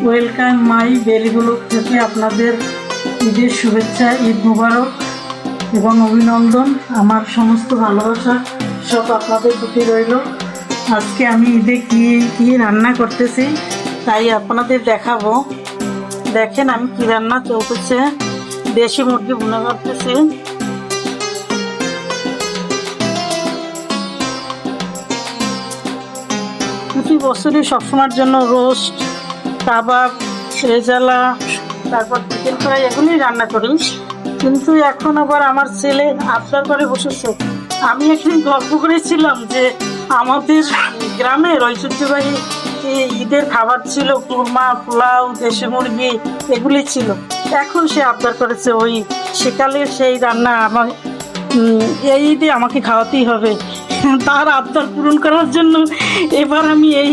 Welcome my বেলি blog থেকে আপনাদের ঈদের শুভেচ্ছা, ঈদ মুবারক এবং অভিনন্দন। আমার সমস্ত ভালোবাসা সব আপনাদের প্রতি রইল। আজকে আমি ঈদে কি রান্না করতেছি তাই আপনাদের দেখাবো। দেখেন আমি কি রান্না চলতেছে। দেশি মুরগি ভুনা করতেছি। প্রতি বছরই সবসময়ের জন্য রোস্ট, কাবাব, রেজালা, তারপর চিকেন ফ্রাই এগুলোই রান্না করি। কিন্তু এখন আবার আমার ছেলে আবদার করে বসেছে। আমি একদিন গল্প করেছিলাম যে আমাদের গ্রামের ঐতিহ্যবাহী ঈদের খাবার ছিল কুরমা, পোলাও, দেশি মুরগি এগুলি ছিল। এখন সে আবদার করেছে ওই সেকালের সেই রান্না আমার এই ঈদে আমাকে খাওয়াতেই হবে। তার আবদার পূরণ করার জন্য এবার আমি এই